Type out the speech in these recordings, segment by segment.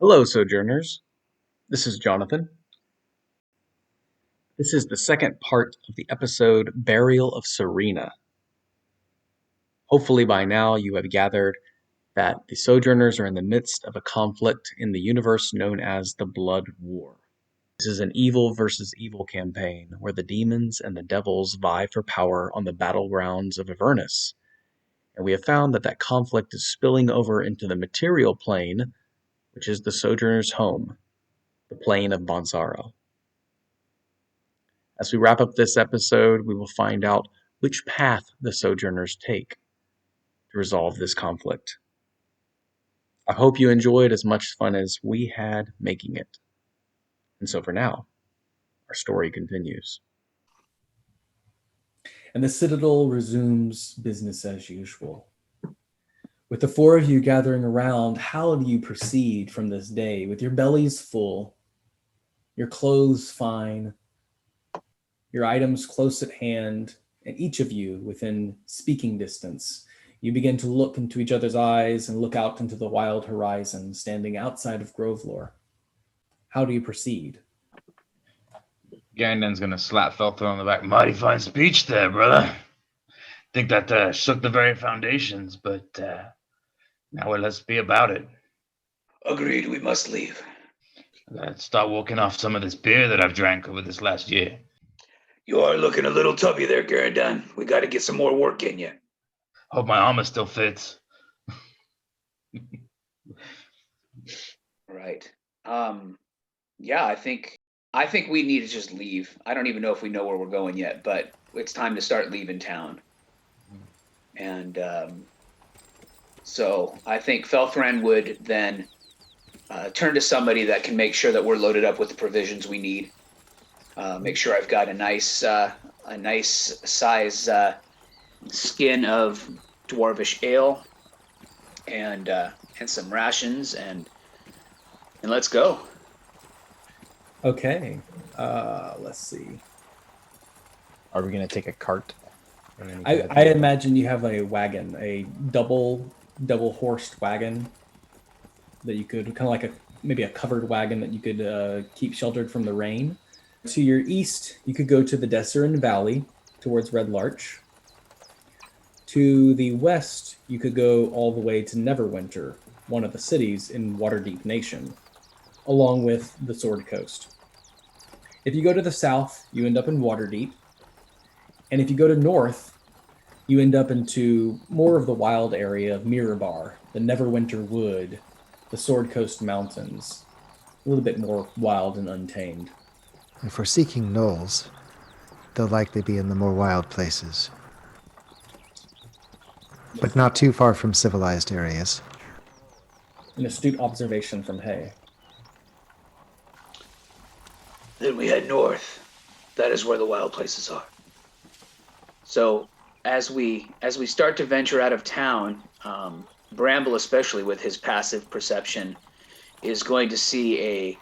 Hello, Sojourners. This is Jonathan. This is the second part of the episode Burial of Serena. Hopefully, by now, you have gathered that the Sojourners are in the midst of a conflict in the universe known as the Blood War. This is an evil versus evil campaign where the demons and the devils vie for power on the battlegrounds of Avernus. And we have found that conflict is spilling over into the material plane, which is the Sojourners' home, the plane of Bonsaro. As we wrap up this episode, we will find out which path the Sojourners take to resolve this conflict. I hope you enjoyed as much fun as we had making it. And so for now, our story continues. And the Citadel resumes business as usual. With the four of you gathering around, how do you proceed from this day with your bellies full, your clothes fine, your items close at hand, and each of you within speaking distance? You begin to look into each other's eyes and look out into the wild horizon, standing outside of Grovelore. How do you proceed? Gandan's gonna slap Felthran on the back. Mighty fine speech there, brother. Think that shook the very foundations, but now let's be about it. Agreed, we must leave. Let's start walking off some of this beer that I've drank over this last year. You are looking a little tubby there, Garandan. We got to get some more work in you. Hope my armor still fits. Right. Yeah, I think we need to just leave. I don't even know if we know where we're going yet, but it's time to start leaving town. And so I think Felthran would then turn to somebody that can make sure that we're loaded up with the provisions we need. Make sure I've got a nice size skin of dwarvish ale and some rations and let's go. Okay, let's see. Are we going to take a cart? I imagine you have a wagon, a double horsed wagon that you could kind of like maybe a covered wagon that you could keep sheltered from the rain. To your east, you could go to the Desserin Valley towards Red Larch. To the west, you could go all the way to Neverwinter, one of the cities in Waterdeep Nation, along with the Sword Coast. If you go to the south, you end up in Waterdeep. And if you go to north, you end up into more of the wild area of Mirabar, the Neverwinter Wood, the Sword Coast Mountains, a little bit more wild and untamed. If we're seeking gnolls, they'll likely be in the more wild places. But not too far from civilized areas. An astute observation from Hay. Then we head north. That is where the wild places are. So as we start to venture out of town, Bramble, especially with his passive perception, is going to see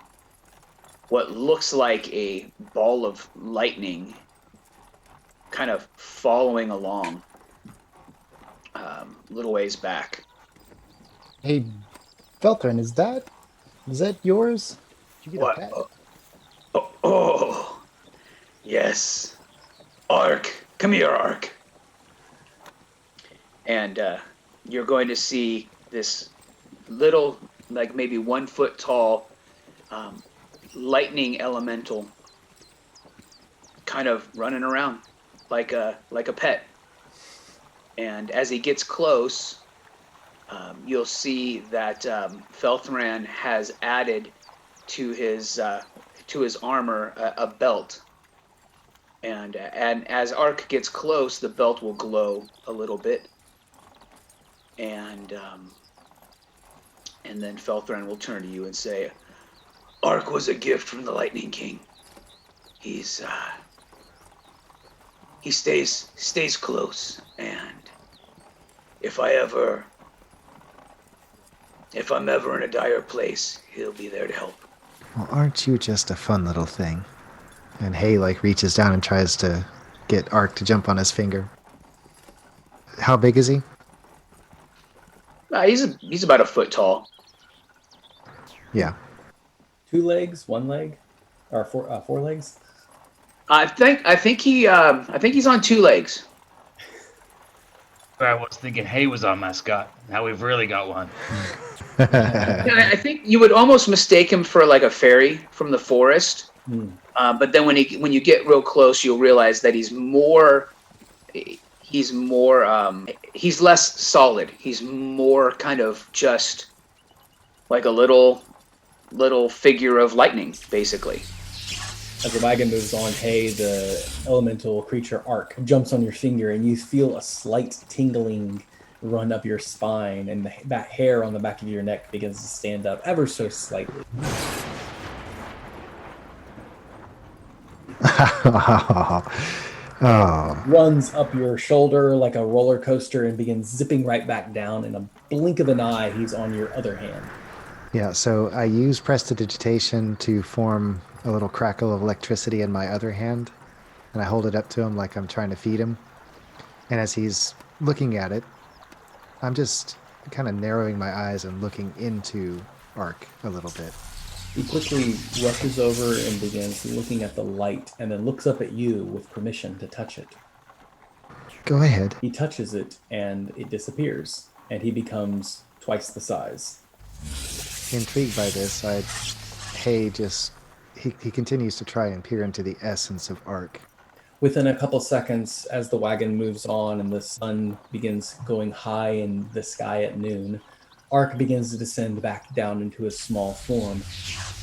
what looks like a ball of lightning kind of following along a little ways back. Hey, Felthran, is that yours? Did you get What? a pet? Oh, yes. Ark. Come here, Ark. And you're going to see this little, like maybe 1 foot tall, lightning elemental kind of running around like a pet. And as he gets close, you'll see that Felthran has added to his armor a belt. And as Ark gets close, the belt will glow a little bit. And then Felthran will turn to you and say, Ark was a gift from the Lightning King. He stays close, and if I'm ever in a dire place, he'll be there to help. Well, aren't you just a fun little thing? And Hay reaches down and tries to get Ark to jump on his finger. How big is he? He's about a foot tall. Yeah. 2 legs, 1 leg, or 4 legs. I think he's on 2 legs. I was thinking Hay was our mascot. Now we've really got one. Yeah, I think you would almost mistake him for like a fairy from the forest. Hmm. But then when you get real close, you'll realize that he's less solid. He's more kind of just like a little figure of lightning, basically. As the wagon moves on, Hay, the elemental creature Ark, jumps on your finger, and you feel a slight tingling run up your spine, and that hair on the back of your neck begins to stand up ever so slightly. Oh. Runs up your shoulder like a roller coaster and begins zipping right back down. In a blink of an eye, he's on your other hand. Yeah, so I use prestidigitation to form a little crackle of electricity in my other hand, and I hold it up to him like I'm trying to feed him. And as he's looking at it, I'm just kind of narrowing my eyes and looking into Ark a little bit. He quickly rushes over and begins looking at the light, and then looks up at you with permission to touch it. Go ahead. He touches it, and it disappears, and he becomes twice the size. Intrigued by this, he continues to try and peer into the essence of Ark. Within a couple seconds, as the wagon moves on and the sun begins going high in the sky at noon, Ark begins to descend back down into his small form.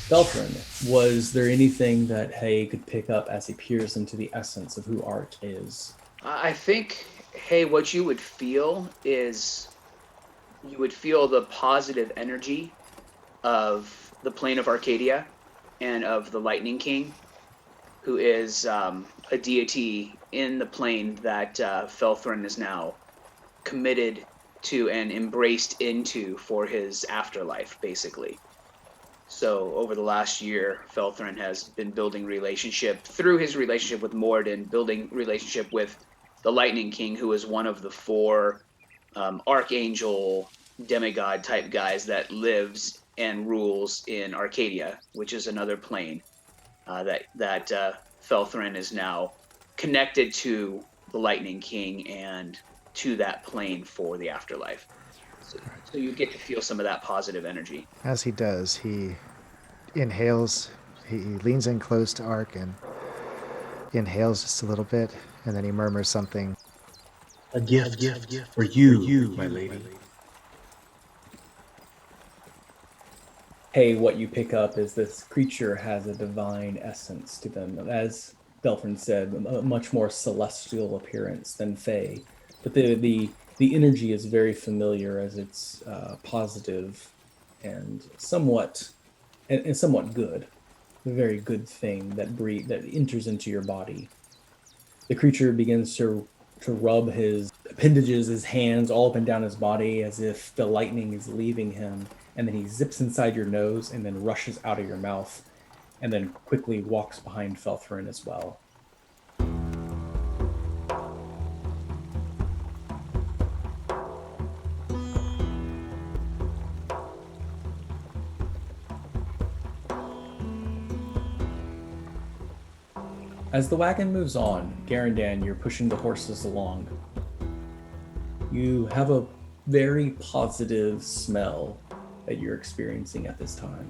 Felthran, was there anything that Hay could pick up as he peers into the essence of who Ark is? I think, hey, what you would feel is you would feel the positive energy of the plane of Arcadia and of the Lightning King, who is a deity in the plane that Felthran is now committed to and embraced into for his afterlife, basically. So over the last year, Felthran has been building relationship through his relationship with Morden, building relationship with the Lightning King, who is one of the 4 archangel demigod type guys that lives and rules in Arcadia, which is another plane that Felthran is now connected to the Lightning King and to that plane for the afterlife. So you get to feel some of that positive energy. As he does, he inhales, he leans in close to Ark and inhales just a little bit, and then he murmurs something. A gift for you, my lady. Hey, what you pick up is this creature has a divine essence to them. As Felthran said, a much more celestial appearance than Fae. But the energy is very familiar, as it's positive and somewhat good. A very good thing that enters into your body. The creature begins to rub his appendages, his hands, all up and down his body, as if the lightning is leaving him. And then he zips inside your nose and then rushes out of your mouth, and then quickly walks behind Felthran as well. As the wagon moves on, Garandan, you're pushing the horses along. You have a very positive smell that you're experiencing at this time.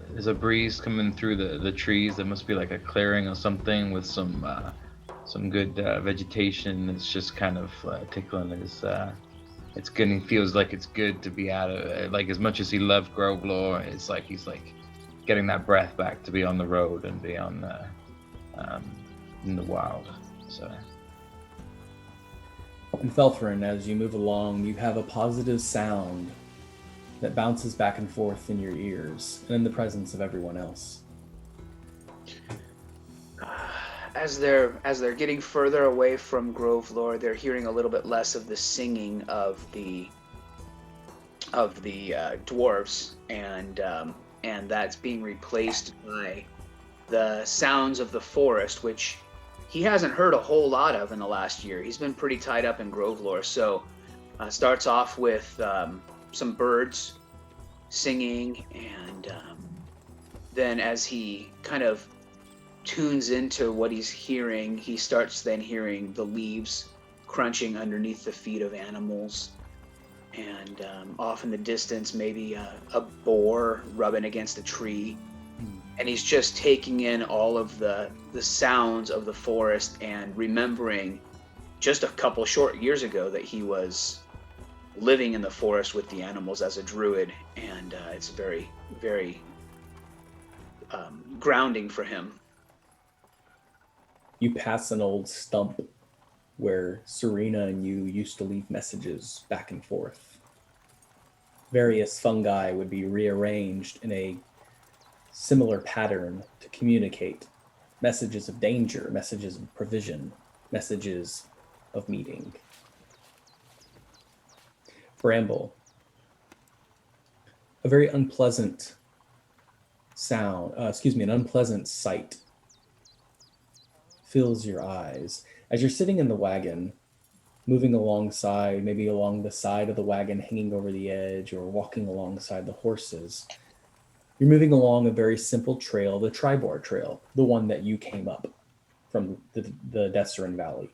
There's a breeze coming through the trees. There must be like a clearing or something with some good vegetation. It's just kind of tickling his. It's good. And he feels like it's good to be out of it. Like, as much as he loved Grovelore, it's like he's like getting that breath back to be on the road and be on in the wild. So. And Felthran, as you move along, you have a positive sound that bounces back and forth in your ears and in the presence of everyone else. As they're getting further away from Grovelore, they're hearing a little bit less of the singing of the dwarves, and that's being replaced by the sounds of the forest, which he hasn't heard a whole lot of in the last year. He's been pretty tied up in Grovelore, so Starts off with some birds singing, and then as he kind of tunes into what he's hearing, he starts then hearing the leaves crunching underneath the feet of animals, and off in the distance maybe a boar rubbing against a tree. And he's just taking in all of the sounds of the forest and remembering just a couple short years ago that he was living in the forest with the animals as a druid, and it's very, very grounding for him. You pass an old stump where Serena and you used to leave messages back and forth. Various fungi would be rearranged in a similar pattern to communicate messages of danger, messages of provision, messages of meeting. Bramble, a very unpleasant an unpleasant sight fills your eyes. As you're sitting in the wagon, moving alongside, maybe along the side of the wagon, hanging over the edge, or walking alongside the horses, you're moving along a very simple trail, the Tribor Trail, the one that you came up from the Desserin Valley.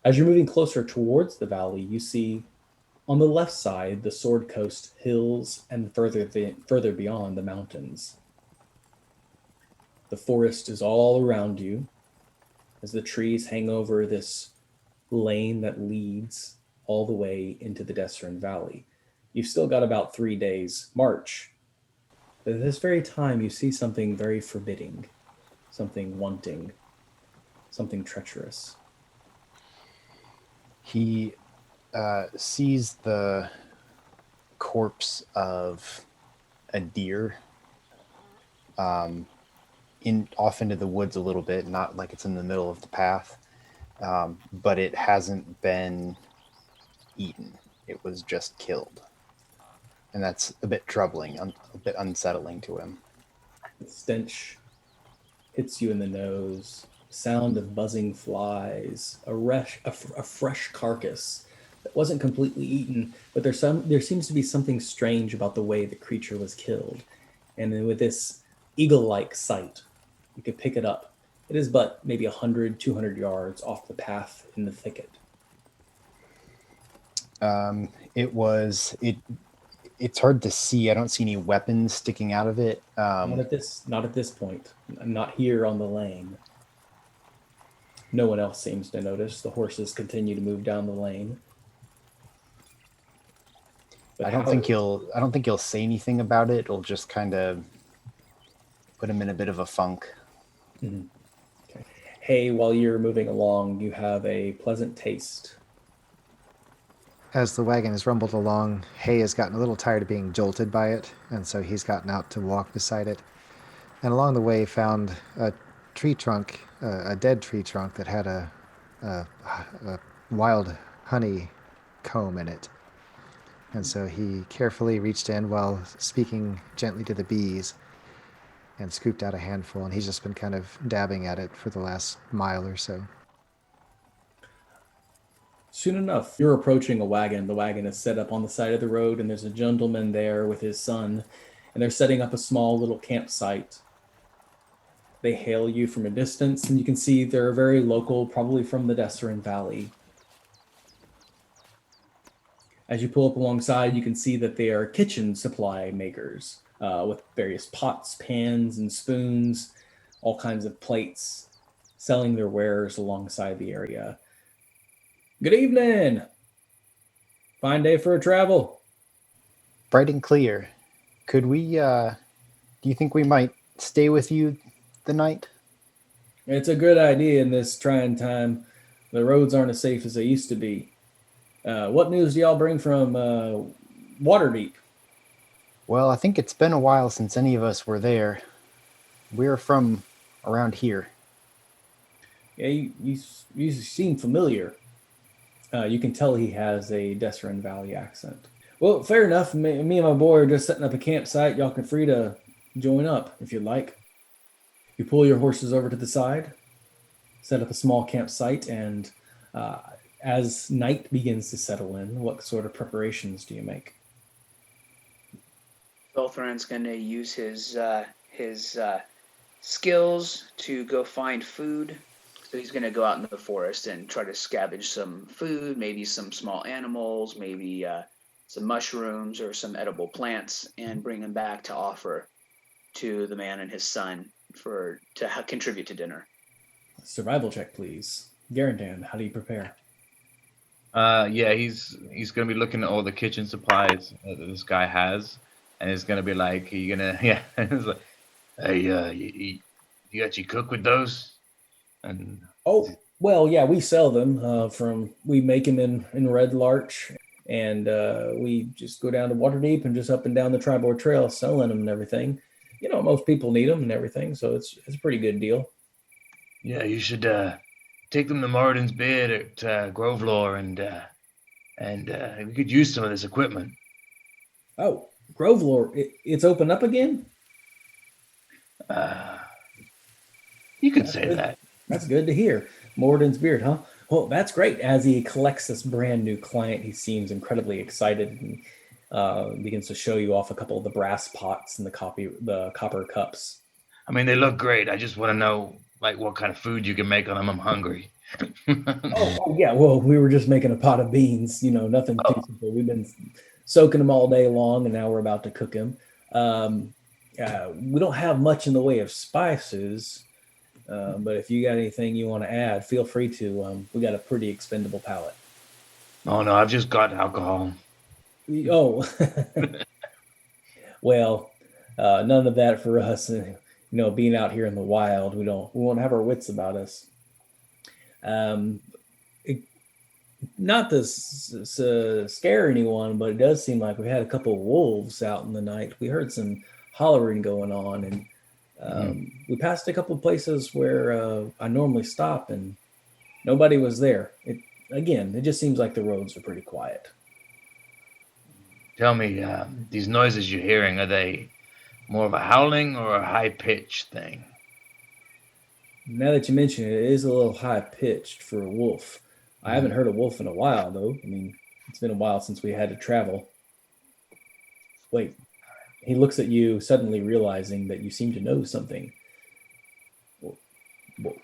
As you're moving closer towards the valley, you see on the left side the Sword Coast hills, and further beyond the mountains. The forest is all around you as the trees hang over this lane that leads all the way into the Desserin Valley. You've still got about 3 days march. But at this very time, you see something very forbidding, something wanting, something treacherous. He sees the corpse of a deer off into the woods a little bit, not like it's in the middle of the path, but it hasn't been eaten. It was just killed. And that's a bit troubling, a bit unsettling to him. The stench hits you in the nose, sound of buzzing flies, a fresh carcass that wasn't completely eaten, but there seems to be something strange about the way the creature was killed. And then with this eagle-like sight, you could pick it up. It is but maybe 100, 200 yards off the path in the thicket. It's hard to see. I don't see any weapons sticking out of it. Not at this point. Not here on the lane. No one else seems to notice. The horses continue to move down the lane. But I don't think he'll say anything about it. It'll just kind of put him in a bit of a funk. Mm-hmm. Okay. Hey, while you're moving along, you have a pleasant taste. As the wagon has rumbled along, Hay has gotten a little tired of being jolted by it, and so he's gotten out to walk beside it. And along the way found a tree trunk, a dead tree trunk that had a wild honey comb in it. And so he carefully reached in while speaking gently to the bees and scooped out a handful, and he's just been kind of dabbing at it for the last mile or so. Soon enough, you're approaching a wagon. The wagon is set up on the side of the road, and there's a gentleman there with his son, and they're setting up a small little campsite. They hail you from a distance, and you can see they're very local, probably from the Desserin Valley. As you pull up alongside, you can see that they are kitchen supply makers with various pots, pans, and spoons, all kinds of plates, selling their wares alongside the area. Good evening. Fine day for a travel. Bright and clear. Could we, do you think we might stay with you the night? It's a good idea in this trying time. The roads aren't as safe as they used to be. What news do y'all bring from Waterdeep? Well, I think it's been a while since any of us were there. We're from around here. Yeah, you seem familiar. You can tell he has a Desserin Valley accent. Well, fair enough. Me and my boy are just setting up a campsite. Y'all can free to join up if you'd like. You pull your horses over to the side, set up a small campsite, and as night begins to settle in, what sort of preparations do you make? Felthran's going to use his skills to go find food. So he's going to go out into the forest and try to scavenge some food, maybe some small animals, maybe some mushrooms or some edible plants, and bring them back to offer to the man and his son to contribute to dinner. Survival check, please. Garandan, how do you prepare? Yeah, he's gonna be looking at all the kitchen supplies that this guy has, and it's gonna be like, you gonna yeah, it's like, hey, you actually cook with those? And Oh, well, yeah, we sell them we make them in Red Larch, and we just go down to Waterdeep and just up and down the Tribord Trail selling them and everything. Most people need them and everything, so it's a pretty good deal. yeah, you should take them to Moradin's Beard at Grovelore, and we could use some of this equipment. Oh, Grovelore, it's opened up again? You could say that. That's good to hear. Morden's Beard, huh? Well, that's great. As he collects this brand new client, he seems incredibly excited and begins to show you off a couple of the brass pots and the copper cups. I mean, they look great. I just want to know, like, what kind of food you can make on them. I'm hungry. Oh, yeah. Well, we were just making a pot of beans. Nothing too simple. We've been soaking them all day long, and now we're about to cook them. We don't have much in the way of spices. But if you got anything you want to add, feel free to. We got a pretty expendable palate. Oh, no, I've just got alcohol. Oh, well, none of that for us. Being out here in the wild, we won't have our wits about us. Not to scare anyone, but it does seem like we had a couple of wolves out in the night. We heard some hollering going on, and we passed a couple of places where I normally stop, and nobody was there. It just seems like the roads are pretty quiet. Tell me, these noises you're hearing, are they more of a howling or a high-pitched thing? Now that you mention it, it is a little high-pitched for a wolf. I haven't heard a wolf in a while, though. I mean, it's been a while since we had to travel. Wait, he looks at you, suddenly realizing that you seem to know something.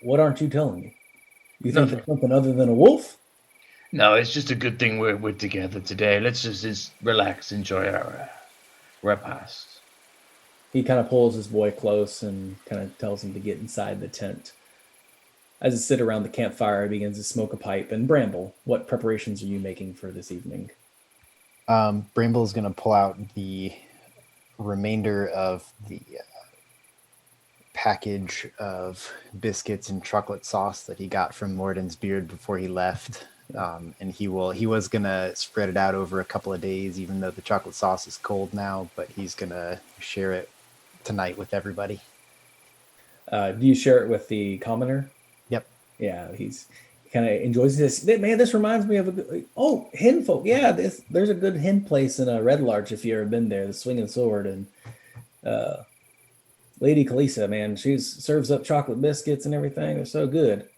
What aren't you telling me? You think it's something other than a wolf? No, it's just a good thing we're together today. Let's just relax, enjoy our repast. He kind of pulls his boy close and kind of tells him to get inside the tent. As they sit around the campfire, he begins to smoke a pipe. And Bramble, what preparations are you making for this evening? Bramble is going to pull out the remainder of the package of biscuits and chocolate sauce that he got from Morden's Beard before he left. And he was going to spread it out over a couple of days, even though the chocolate sauce is cold now, but he's going to share it tonight with everybody. Do you share it with the commoner? Yep. Yeah, he kind of enjoys this. Man, this reminds me of hen folk. Yeah, there's a good hen place in Red Larch if you ever been there. The Swinging Sword and Lady Kalisa, man, she serves up chocolate biscuits and everything. They're so good.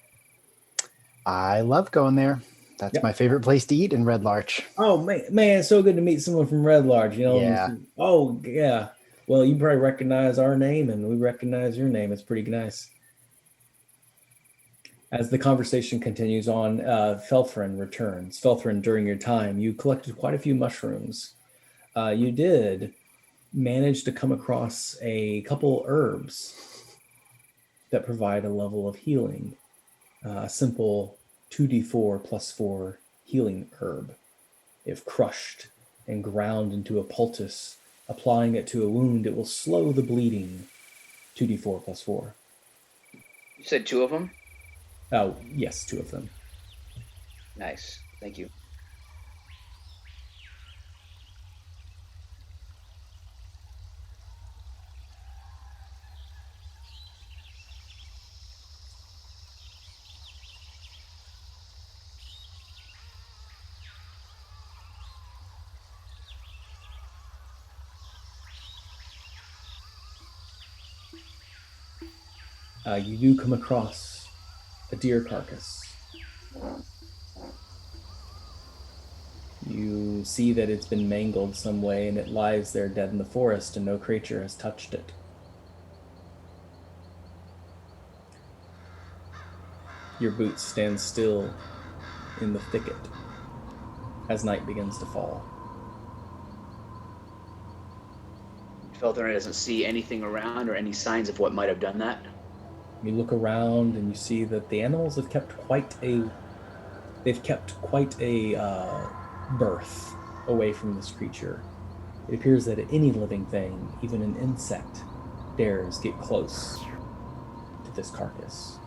I love going there. That's my favorite place to eat in Red Larch. Oh man, it's so good to meet someone from Red Larch. Yeah. Oh yeah. Well, you probably recognize our name, and we recognize your name. It's pretty nice. As the conversation continues on, Felthran returns. Felthran, during your time, you collected quite a few mushrooms. You did manage to come across a couple herbs that provide a level of healing. A simple 2d4 plus 4 healing herb. If crushed and ground into a poultice, applying it to a wound, it will slow the bleeding. 2d4 plus 4. You said 2 of them? Oh, yes, 2 of them. Nice. Thank you. You do come across a deer carcass. see that it's been mangled some way, and it lies there dead in the forest, and no creature has touched it. Your boots stand still in the thicket as night begins to fall. Felthran doesn't see anything around or any signs of what might have done that. You look around and you see that the animals have kept quite a berth away from this creature. It appears that any living thing, even an insect, dares get close to this carcass.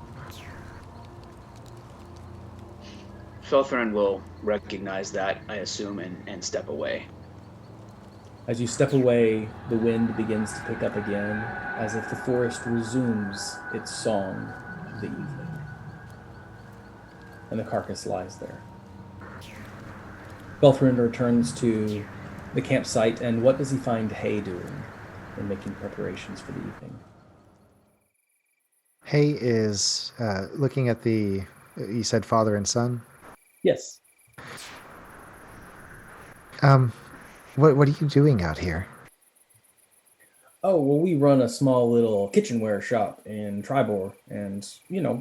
Felthran will recognize that, I assume, and step away. As you step away, the wind begins to pick up again, as if the forest resumes its song of the evening. And the carcass lies there. Felthran returns to the campsite, and what does he find Hay doing in making preparations for the evening? Hay is looking at the, you said father and son? Yes. What are you doing out here? Oh, well, we run a small little kitchenware shop in Tribor, and, you know,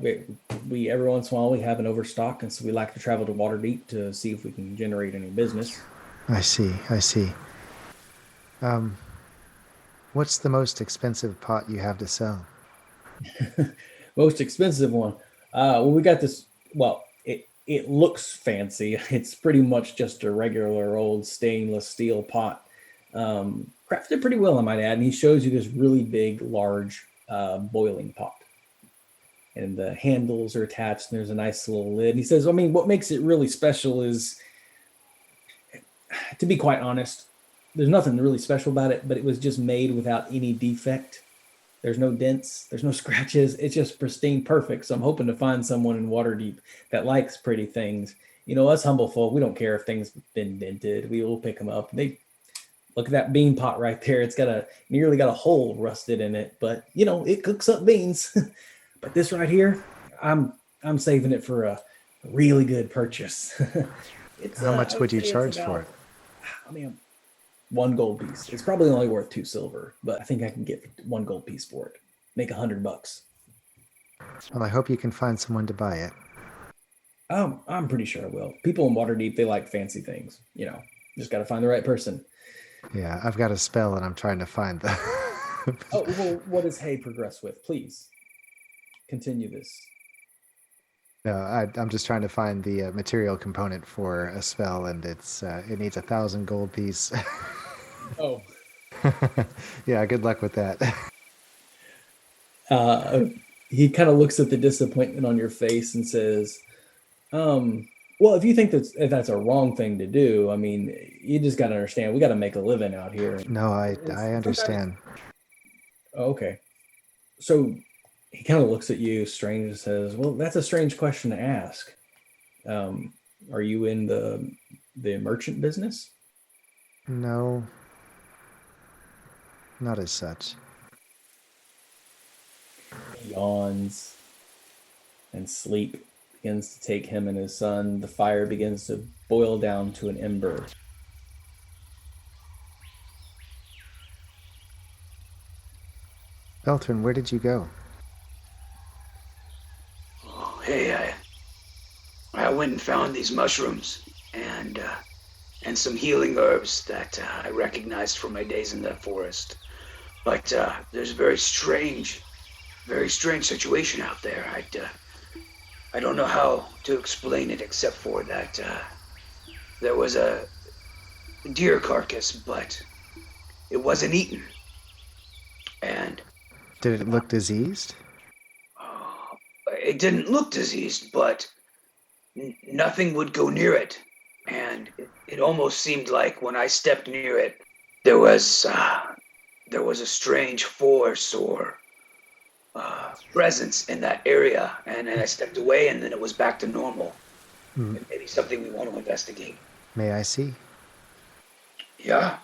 we every once in a while we have an overstock, and so we like to travel to Waterdeep to see if we can generate any business. I see. What's the most expensive pot you have to sell? Most expensive one. Well, we got this. Well, it looks fancy. It's pretty much just a regular old stainless steel pot, crafted pretty well, I might add. And he shows you this really big, large boiling pot, and the handles are attached. And there's a nice little lid. And he says, "I mean, what makes it really special is, to be quite honest, there's nothing really special about it, but it was just made without any defect. There's no dents, there's no scratches. It's just pristine, perfect. So I'm hoping to find someone in Waterdeep that likes pretty things. You know, us humble folk, we don't care if things have been dented. We will pick them up. They look at that bean pot right there. It's nearly got a hole rusted in it, but you know, it cooks up beans. But this right here, I'm saving it for a really good purchase." How much would you charge for it? I mean, 1 gold piece. It's probably only worth 2 silver, but I think I can get 1 gold piece for it. Make $100. Well, I hope you can find someone to buy it. I'm pretty sure I will. People in Waterdeep, they like fancy things. You know, just got to find the right person. Yeah, I've got a spell and I'm trying to find the... Oh, well, what does Hay progress with? Please continue this. No, I'm just trying to find the material component for a spell, and it needs 1,000 gold piece. Oh. Yeah, good luck with that. He kind of looks at the disappointment on your face and says, well, if you think that's a wrong thing to do, I mean, you just got to understand, we got to make a living out here. No, I understand. Oh, okay. So he kind of looks at you strange and says, well, that's a strange question to ask. Are you in the merchant business? No, not as such. He yawns, and sleep begins to take him and his son. The fire begins to boil down to an ember. Felthran, where did you go? Oh, hey, I went and found these mushrooms and some healing herbs that I recognized from my days in the forest. But there's a very strange situation out there. I don't know how to explain it except for that there was a deer carcass, but it wasn't eaten. And did it look diseased? It didn't look diseased, but nothing would go near it. And it almost seemed like when I stepped near it, there was a strange force or presence in that area. And then I stepped away, and then it was back to normal. Maybe something we want to investigate. May I see? Yeah.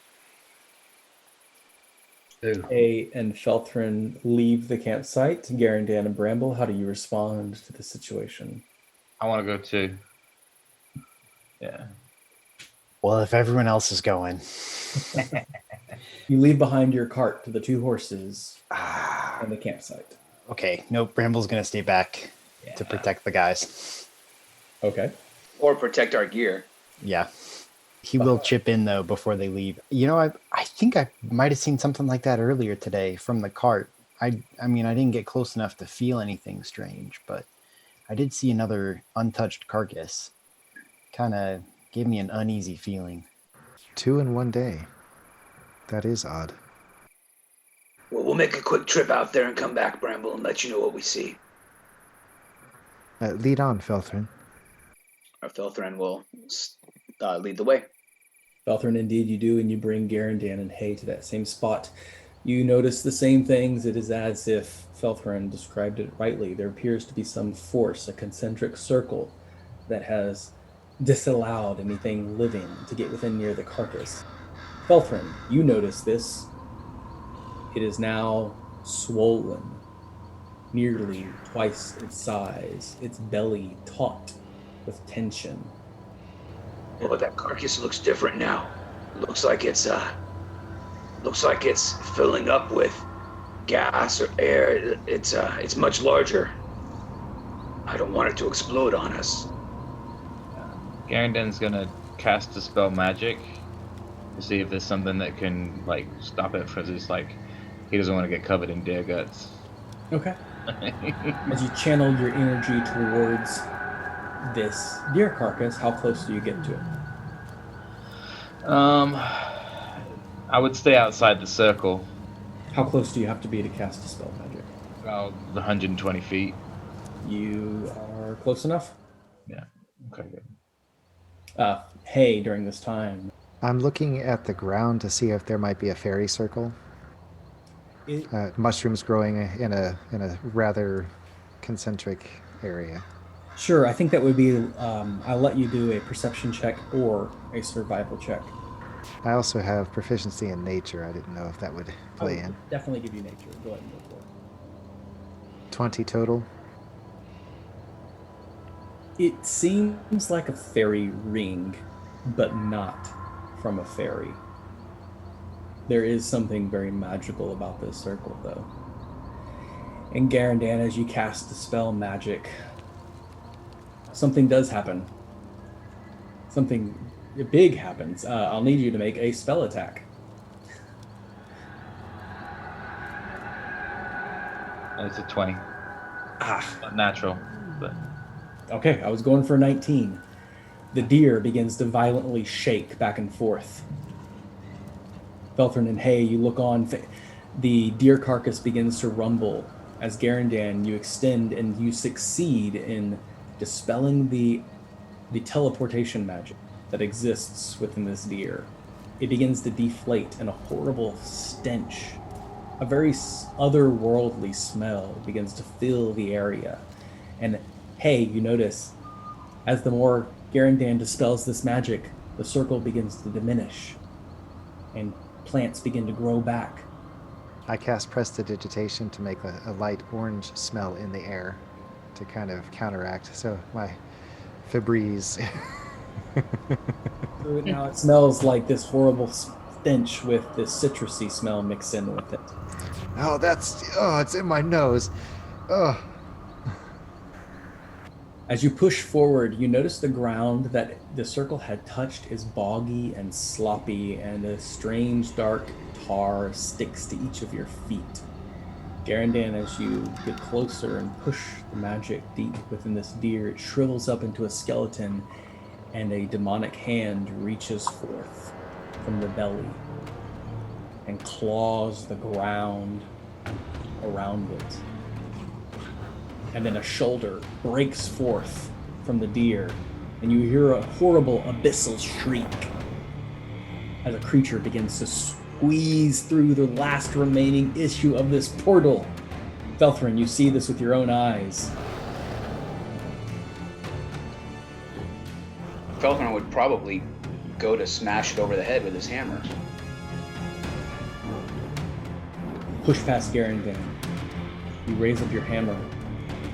Hay and Felthran leave the campsite. Garandan and Bramble, how do you respond to the situation? I want to go too. Yeah. Well, if everyone else is going. You leave behind your cart to the 2 horses Ah, and the campsite. okay. Nope. Bramble's going to stay back to protect the guys. Okay. Or protect our gear. Yeah. He will chip in, though, before they leave. You know, I think I might have seen something like that earlier today from the cart. I mean, I didn't get close enough to feel anything strange, but I did see another untouched carcass. Kind of gave me an uneasy feeling. 2 in one day. That is odd. Well, we'll make a quick trip out there and come back, Bramble, and let you know what we see. Lead on, Felthran. Our Felthran will lead the way. Felthran, indeed you do, and you bring Garandan and Hay to that same spot. You notice the same things. It is as if Felthran described it rightly. There appears to be some force, a concentric circle, that has disallowed anything living to get within near the carcass. Felthran, you notice this. It is now swollen, nearly twice its size, its belly taut with tension. Oh, that carcass looks different now. Looks like it's filling up with gas or air. It's much larger. I don't want it to explode on us. Garandan's gonna cast Dispel Magic to see if there's something that can like stop it, because it's like he doesn't want to get covered in deer guts. Okay. As you channel your energy towards this deer carcass, how close do you get to it? I would stay outside the circle. How close do you have to be to cast Dispel Magic? About 120 feet. You are close enough. Yeah. Okay. Good. Hay, during this time, I'm looking at the ground to see if there might be a fairy circle. Mushrooms growing in a rather concentric area. Sure, I think that would be. I'll let you do a perception check or a survival check. I also have proficiency in nature. I didn't know if that would play in. Definitely give you nature. Go ahead and go for it. 20 total. It seems like a fairy ring, but not from a fairy. There is something very magical about this circle, though. And Garandan, as you cast the spell magic, something does happen. Something big happens. I'll need you to make a spell attack. It's a 20. Not natural, but Okay, I was going for 19. The deer begins to violently shake back and forth. Felthran and Hay, you look on. The deer carcass begins to rumble. As Garandan, you extend and you succeed in dispelling the teleportation magic that exists within this deer. It begins to deflate, and a horrible stench, a very otherworldly smell begins to fill the area. And Hay, you notice, as the more Garandan dispels this magic, the circle begins to diminish, and plants begin to grow back. I cast Prestidigitation to make a light orange smell in the air to kind of counteract. So my Febreze. So now it smells like this horrible stench with this citrusy smell mixed in with it. Oh, it's in my nose. Oh. As you push forward, you notice the ground that the circle had touched is boggy and sloppy, and a strange dark tar sticks to each of your feet. Garandan, as you get closer and push the magic deep within this deer, it shrivels up into a skeleton, and a demonic hand reaches forth from the belly and claws the ground around it. And then a shoulder breaks forth from the deer, and you hear a horrible abyssal shriek as a creature begins to squeeze through the last remaining issue of this portal. Felthran, you see this with your own eyes. Felthran would probably go to smash it over the head with his hammer. Push past Garandan. You raise up your hammer.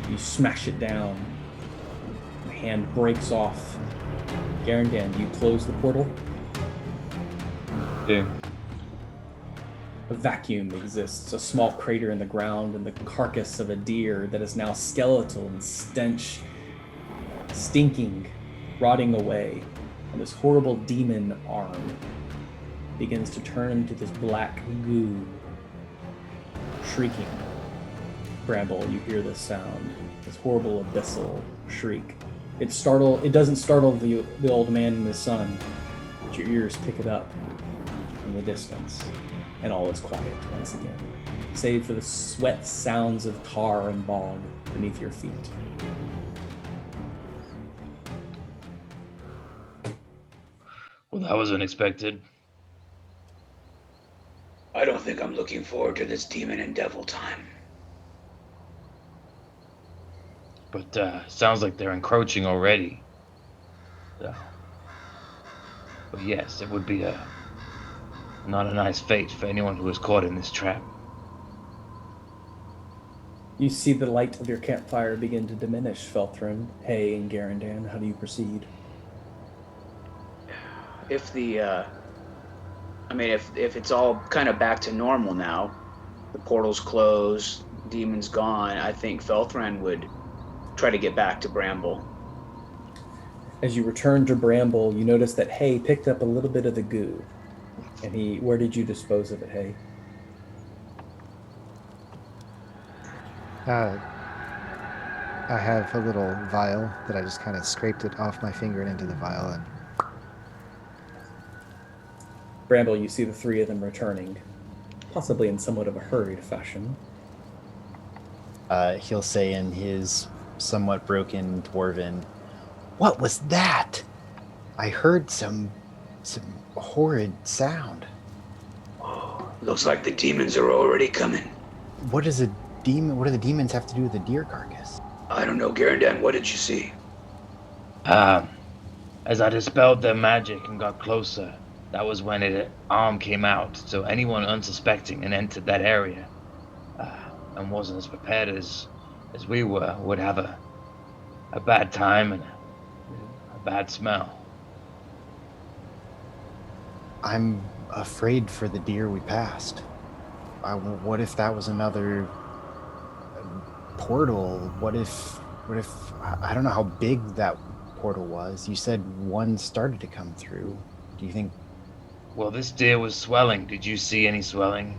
You smash it down. The hand breaks off. Garandan, do you close the portal? Okay. A vacuum exists, a small crater in the ground, and the carcass of a deer that is now skeletal and stinking, rotting away. And this horrible demon arm begins to turn into this black goo, shrieking. Bramble, you hear this sound, this horrible abyssal shriek. It doesn't startle the old man and his son, but your ears pick it up in the distance, and all is quiet once again, save for the sweat sounds of tar and bog beneath your feet. Well, that was unexpected. I don't think I'm looking forward to this demon and devil time. But sounds like they're encroaching already. So, but yes, it would be not a nice fate for anyone who is caught in this trap. You see the light of your campfire begin to diminish, Felthran, Hay, and Garandan. How do you proceed? If if it's all kind of back to normal now, the portal's closed, demon's gone, I think Felthran would try to get back to Bramble. As you return to Bramble, you notice that Hay picked up a little bit of the goo. And where did you dispose of it, Hay? I have a little vial that I just kind of scraped it off my finger and into the vial. And Bramble, you see the three of them returning, possibly in somewhat of a hurried fashion. He'll say in his somewhat broken dwarven, "What was that? I heard some horrid sound. Looks like the demons are already coming. What is a demon? What do the demons have to do with the deer carcass?" I don't know, Garandan, what did you see? As I dispelled their magic and got closer, that was when an arm came out. So anyone unsuspecting and entered that area and wasn't as prepared as we were would have a bad time and a bad smell. I'm afraid for the deer we passed. What if that was another portal? What if I don't know how big that portal was. You said one started to come through. Do you think? Well, this deer was swelling. Did you see any swelling?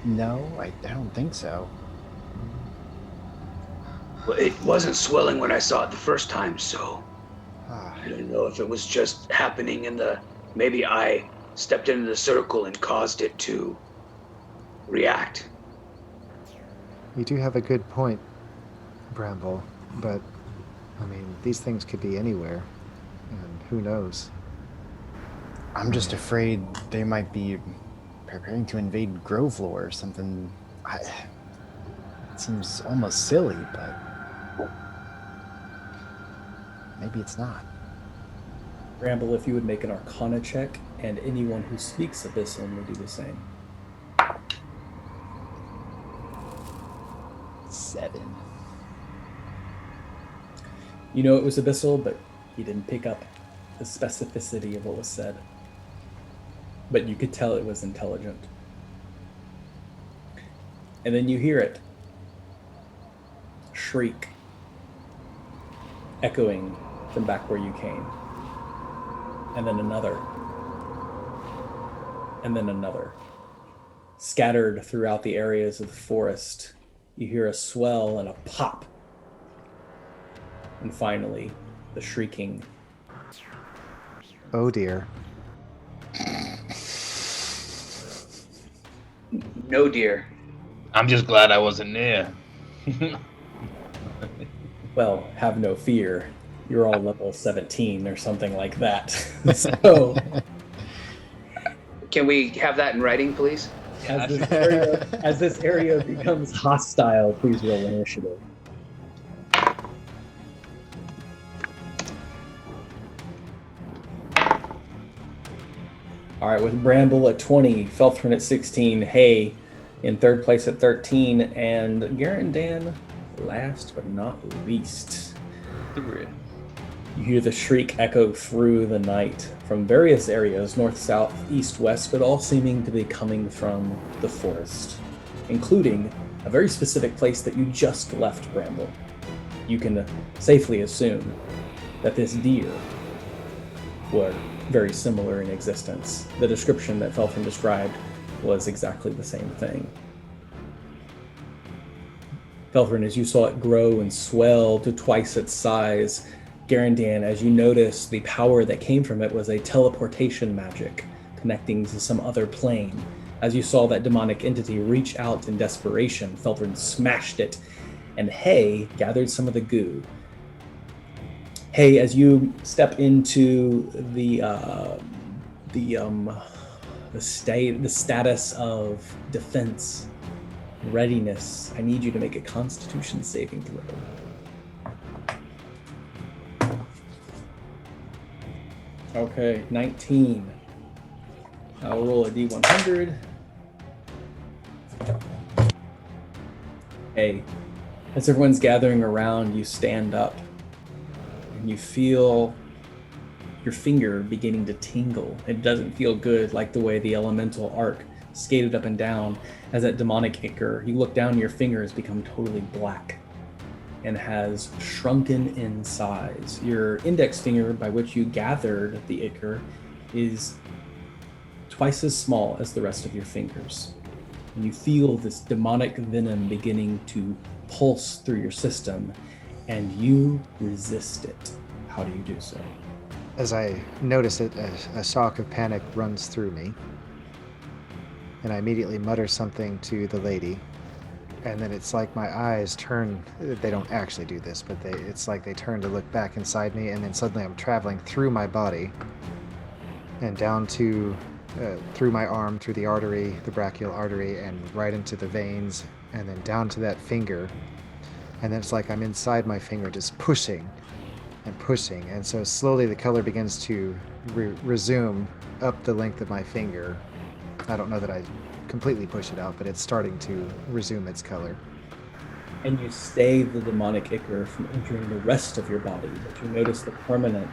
No, I don't think so. Well, it wasn't swelling when I saw it the first time, so I don't know if it was just happening maybe I stepped into the circle and caused it to react. you do have a good point, Bramble, but I mean, these things could be anywhere, and who knows? I'm just afraid they might be preparing to invade Grovelore or something. It seems almost silly, but maybe it's not. Bramble, if you would make an Arcana check, and anyone who speaks Abyssal may do the same. 7. You know it was Abyssal, but you didn't pick up the specificity of what was said. But you could tell it was intelligent. And then you hear it shriek, echoing from back where you came. And then another. And then another. Scattered throughout the areas of the forest, you hear a swell and a pop. And finally, the shrieking. Oh dear. No, dear. I'm just glad I wasn't near. Well, have no fear. You're all level 17 or something like that. So, Can we have that in writing, please? as this area becomes hostile, please roll initiative. All right, with Bramble at 20, Felthran at 16, Hay in third place at 13, and Garandan last but not least. You hear the shriek echo through the night from various areas, north, south, east, west, but all seeming to be coming from the forest, including a very specific place that you just left, Bramble. You can safely assume that this deer were very similar in existence. The description that Felthran described was exactly the same thing. Felthran, as you saw it grow and swell to twice its size, Garandan, as you notice, the power that came from it was a teleportation magic connecting to some other plane. As you saw that demonic entity reach out in desperation, Felthran smashed it, and Hay gathered some of the goo. Hay, as you step into the status of defense, readiness, I need you to make a Constitution saving throw. Okay, 19. I'll roll a d100. Hey, as everyone's gathering around, you stand up and you feel your finger beginning to tingle. It doesn't feel good, like the way the elemental arc skated up and down as that demonic ichor. You look down and your finger has become totally black and has shrunken in size. Your index finger, by which you gathered the ichor, is twice as small as the rest of your fingers. And you feel this demonic venom beginning to pulse through your system, and you resist it. How do you do so? As I notice it, a shock of panic runs through me, and I immediately mutter something to the lady, and then it's like my eyes turn. They don't actually do this, but it's like they turn to look back inside me, and then suddenly I'm traveling through my body and down to through my arm, through the artery, the brachial artery, and right into the veins, and then down to that finger. And then it's like I'm inside my finger just pushing and pushing, and so slowly the color begins to resume up the length of my finger. I don't know that I completely push it out, but it's starting to resume its color. And you stay the demonic ichor from entering the rest of your body, but you notice the permanent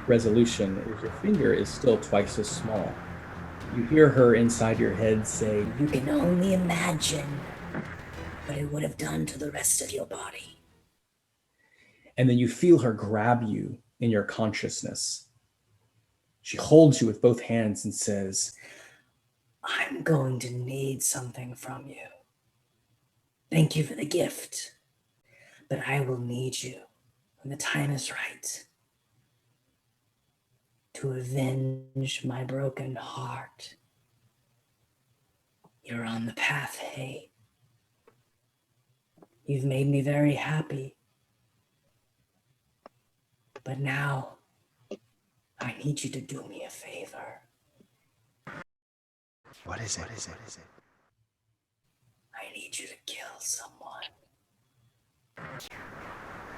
resolution is your finger is still twice as small. You hear her inside your head say, "You can only imagine what it would have done to the rest of your body." And then you feel her grab you in your consciousness. She holds you with both hands and says, "I'm going to need something from you. Thank you for the gift, but I will need you when the time is right to avenge my broken heart. You're on the path, Hay. You've made me very happy. But now, I need you to do me a favor." What is it? "I need you to kill someone."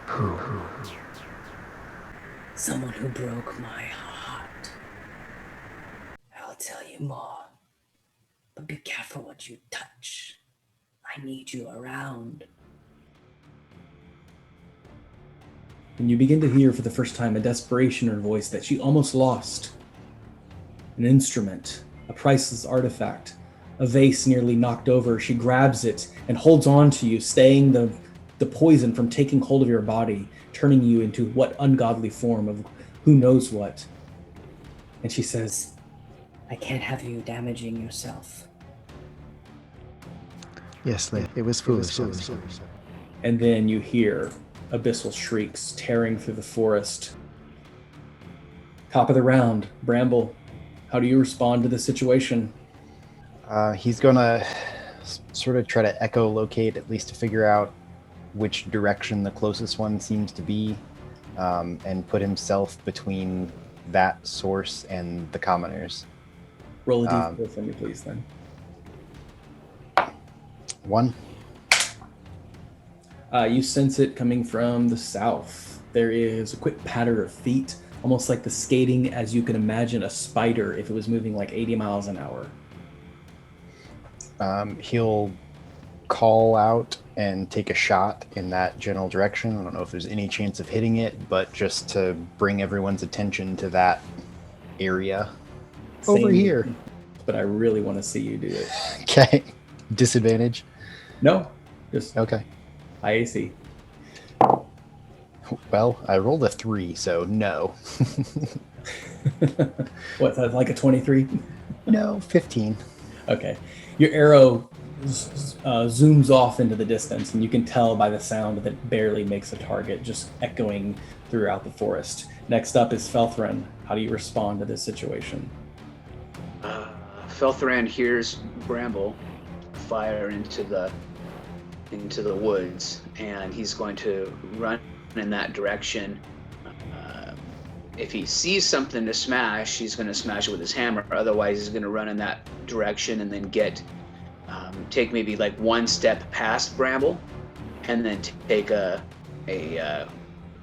Who? "Someone who broke my heart. I'll tell you more, but be careful what you touch. I need you around." and you begin to hear for the first time a desperation in her voice that she almost lost. An instrument, a priceless artifact, a vase nearly knocked over. She grabs it and holds on to you, staying the poison from taking hold of your body, turning you into what ungodly form of who knows what. And she says, "I can't have you damaging yourself." Yes, it was foolish. and then you hear abyssal shrieks tearing through the forest. Top of the round, Bramble, how do you respond to the situation? He's gonna sort of try to echolocate, at least to figure out which direction the closest one seems to be, and put himself between that source and the commoners. Roll a d4 for me, please, then. 1. You sense it coming from the south. There is a quick patter of feet, almost like the skating as you can imagine a spider if it was moving like 80 miles an hour. He'll call out and take a shot in that general direction. I don't know if there's any chance of hitting it, but just to bring everyone's attention to that area. Over Same, here. but I really want to see you do it. Okay. Disadvantage? No, just Okay. IAC. Well, I rolled a 3, so no. What's that, like a 23? No, 15. Okay. Your arrow zooms off into the distance, and you can tell by the sound that it barely makes a target, just echoing throughout the forest. Next up is Felthran. How do you respond to this situation? Felthran hears Bramble fire into the woods, and he's going to run in that direction. If he sees something to smash, he's going to smash it with his hammer. Otherwise, he's going to run in that direction and then take maybe like one step past Bramble, and then take a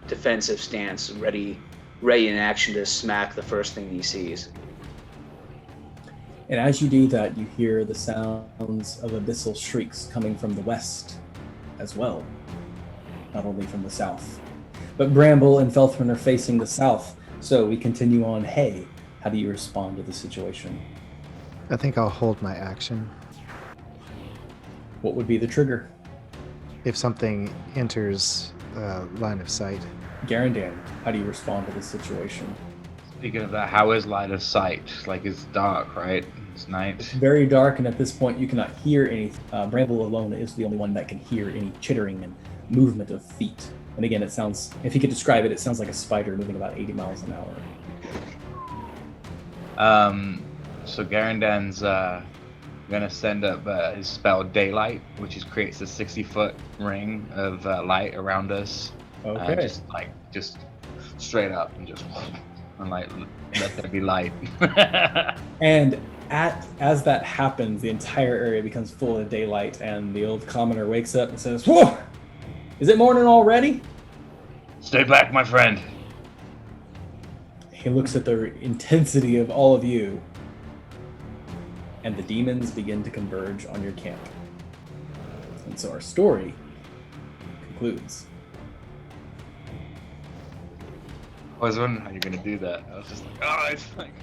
defensive stance, ready in action to smack the first thing he sees. And as you do that, you hear the sounds of abyssal shrieks coming from the west as well, not only from the south. But Bramble and Felthran are facing the south, so we continue on. Hey, how do you respond to the situation? I think I'll hold my action. What would be the trigger? If something enters line of sight. Garandan, how do you respond to this situation? Speaking of that, how is line of sight? Like, it's dark, right? It's night. It's very dark, and at this point you cannot hear any. Bramble alone is the only one that can hear any chittering and movement of feet. And again, it sounds, if you could describe it, it sounds like a spider moving about 80 miles an hour. So Garandan's gonna send up his spell Daylight, which creates a 60-foot ring of light around us. Okay. Just straight up and just let there be light. And as that happens, the entire area becomes full of daylight, and the old commoner wakes up and says, "Whoa! Is it morning already?" Stay back, my friend. He looks at the intensity of all of you, and the demons begin to converge on your camp. And so our story concludes. I was wondering how you're gonna do that. I was just like, oh, it's like.